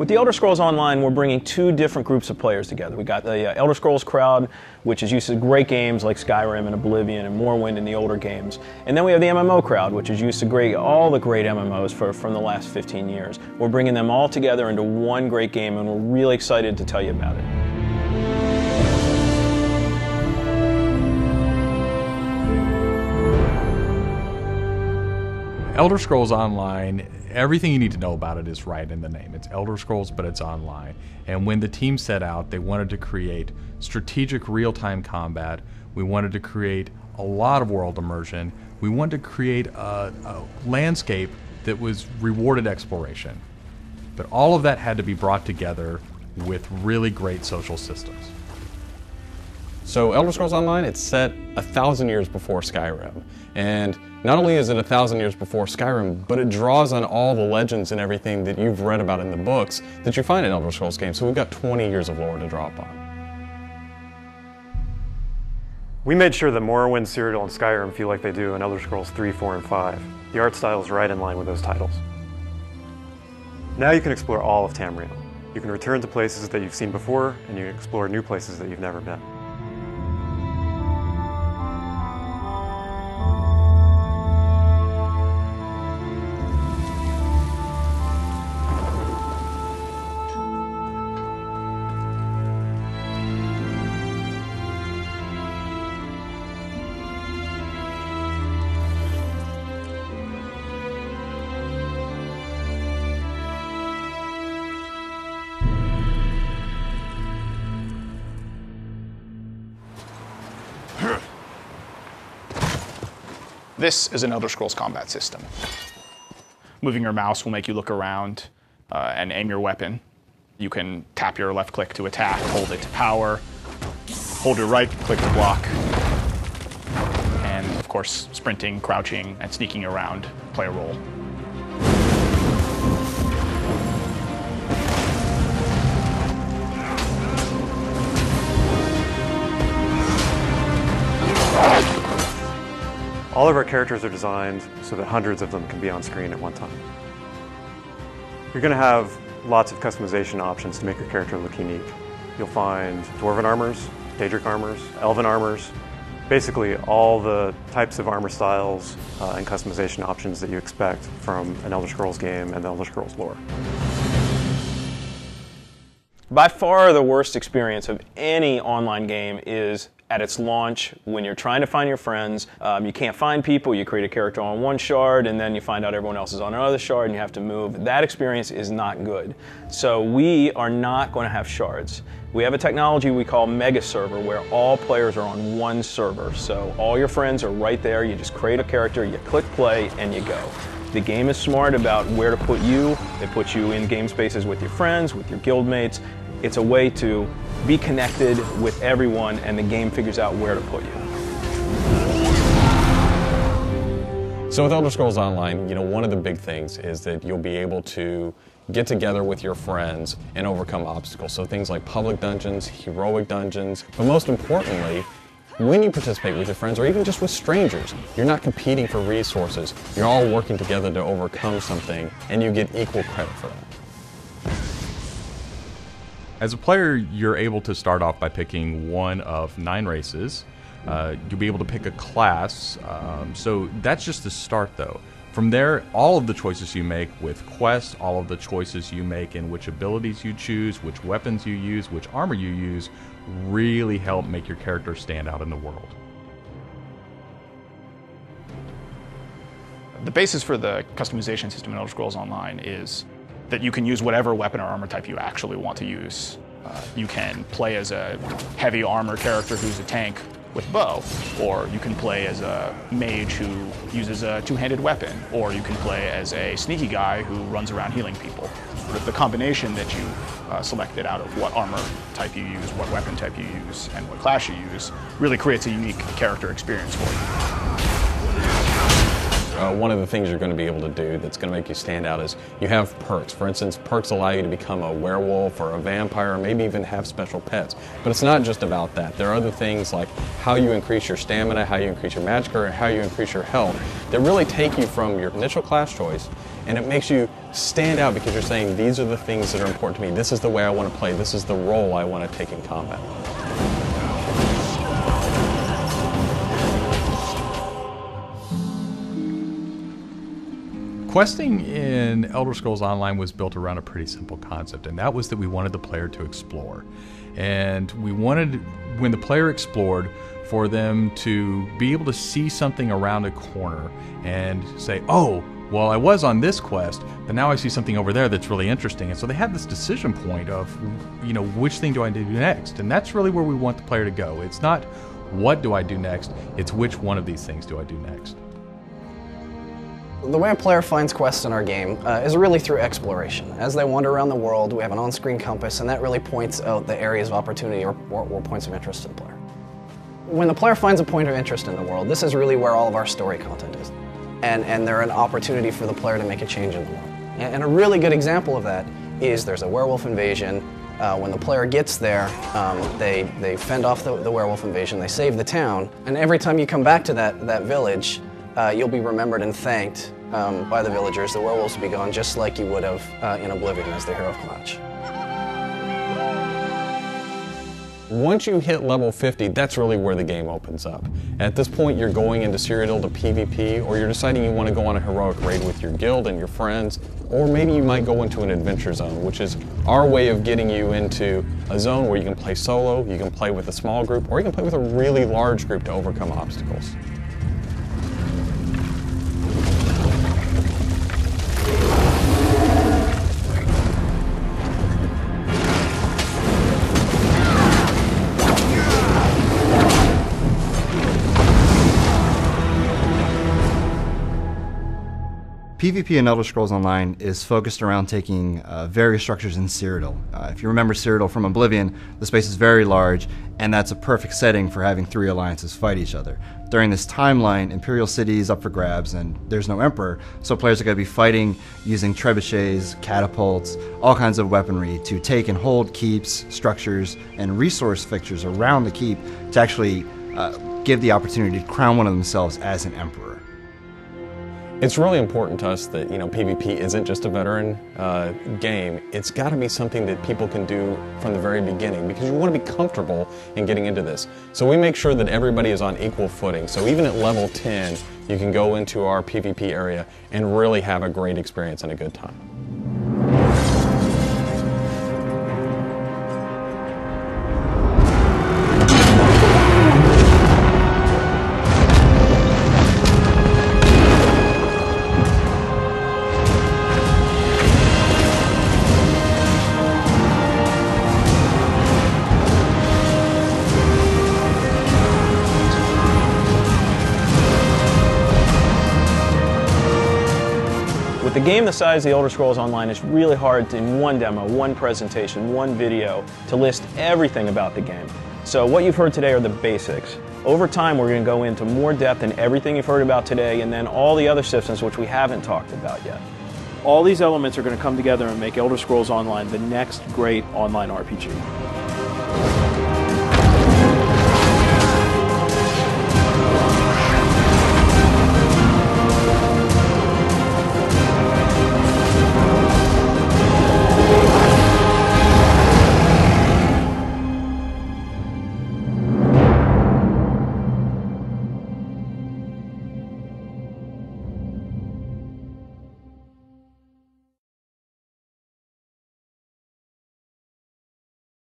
the Elder Scrolls Online, we're bringing two different groups of players together. We got the Elder Scrolls crowd, which is used to great games like Skyrim and Oblivion and Morrowind and the older games. And then we have the MMO crowd, which is used to all the great MMOs from the last 15 years. We're bringing them all together into one great game, and we're really excited to tell you about it. Elder Scrolls Online, everything you need to know about it is right in the name. It's Elder Scrolls, but it's online. And when the team set out, they wanted to create strategic real-time combat. We wanted to create a lot of world immersion. We wanted to create a landscape that was rewarded exploration. But all of that had to be brought together with really great social systems. So Elder Scrolls Online, it's set 1,000 years before Skyrim. And not only is it 1,000 years before Skyrim, but it draws on all the legends and everything that you've read about in the books that you find in Elder Scrolls games. So we've got 20 years of lore to draw upon. We made sure that Morrowind, Cyrodiil, and Skyrim feel like they do in Elder Scrolls 3, 4, and 5. The art style is right in line with those titles. Now you can explore all of Tamriel. You can return to places that you've seen before, and you can explore new places that you've never been. This is an Elder Scrolls combat system. Moving your mouse will make you look around and aim your weapon. You can tap your left click to attack, hold it to power, hold your right click to block, and of course sprinting, crouching, and sneaking around play a role. All of our characters are designed so that hundreds of them can be on screen at one time. You're going to have lots of customization options to make your character look unique. You'll find Dwarven armors, Daedric armors, Elven armors, basically all the types of armor styles and customization options that you expect from an Elder Scrolls game and the Elder Scrolls lore. By far the worst experience of any online game is at its launch, when you're trying to find your friends, you can't find people, you create a character on one shard, and then you find out everyone else is on another shard, and you have to move. That experience is not good. So we are not going to have shards. We have a technology we call Mega Server, where all players are on one server. So all your friends are right there, you just create a character, you click play, and you go. The game is smart about where to put you. They put you in game spaces with your friends, with your guildmates. It's a way to be connected with everyone, and the game figures out where to put you. So with Elder Scrolls Online, one of the big things is that you'll be able to get together with your friends and overcome obstacles. So things like public dungeons, heroic dungeons, but most importantly, when you participate with your friends or even just with strangers, you're not competing for resources. You're all working together to overcome something, and you get equal credit for that. As a player, you're able to start off by picking one of 9 races. You'll be able to pick a class, so that's just the start though. From there, all of the choices you make with quests, all of the choices you make in which abilities you choose, which weapons you use, which armor you use, really help make your character stand out in the world. The basis for the customization system in Elder Scrolls Online is that you can use whatever weapon or armor type you actually want to use. You can play as a heavy armor character who's a tank with bow, or you can play as a mage who uses a two-handed weapon, or you can play as a sneaky guy who runs around healing people. The combination that you selected out of what armor type you use, what weapon type you use, and what class you use really creates a unique character experience for you. One of the things you're going to be able to do that's going to make you stand out is you have perks. For instance, perks allow you to become a werewolf or a vampire, or maybe even have special pets. But it's not just about that. There are other things like how you increase your stamina, how you increase your magic, or how you increase your health that really take you from your initial class choice and it makes you stand out because you're saying, these are the things that are important to me. This is the way I want to play. This is the role I want to take in combat. Questing in Elder Scrolls Online was built around a pretty simple concept, and that was that we wanted the player to explore. And we wanted, when the player explored, for them to be able to see something around a corner and say, oh, well, I was on this quest, but now I see something over there that's really interesting. And so they had this decision point of, you know, which thing do I do next? And that's really where we want the player to go. It's not what do I do next, it's which one of these things do I do next. The way a player finds quests in our game is really through exploration. As they wander around the world, we have an on-screen compass, and that really points out the areas of opportunity or points of interest to the player. When the player finds a point of interest in the world, this is really where all of our story content is. And they're an opportunity for the player to make a change in the world. And a really good example of that is there's a werewolf invasion. When the player gets there, they fend off the werewolf invasion, they save the town, and every time you come back to that village, you'll be remembered and thanked by the villagers. The werewolves will be gone just like you would have in Oblivion as the hero of Clutch. Once you hit level 50, that's really where the game opens up. At this point, you're going into Cyrodiil to PvP, or you're deciding you want to go on a heroic raid with your guild and your friends, or maybe you might go into an adventure zone, which is our way of getting you into a zone where you can play solo, you can play with a small group, or you can play with a really large group to overcome obstacles. PvP in Elder Scrolls Online is focused around taking various structures in Cyrodiil. If you remember Cyrodiil from Oblivion, the space is very large, and that's a perfect setting for having three alliances fight each other. During this timeline, Imperial City is up for grabs, and there's no Emperor, so players are going to be fighting using trebuchets, catapults, all kinds of weaponry to take and hold keeps, structures, and resource fixtures around the keep to actually give the opportunity to crown one of themselves as an Emperor. It's really important to us that, PvP isn't just a veteran game. It's got to be something that people can do from the very beginning because you want to be comfortable in getting into this. So we make sure that everybody is on equal footing. So even at level 10, you can go into our PvP area and really have a great experience and a good time. With a game the size of the Elder Scrolls Online, it's really hard to, in one demo, one presentation, one video, to list everything about the game. So what you've heard today are the basics. Over time, we're going to go into more depth in everything you've heard about today, and then all the other systems which we haven't talked about yet. All these elements are going to come together and make Elder Scrolls Online the next great online RPG.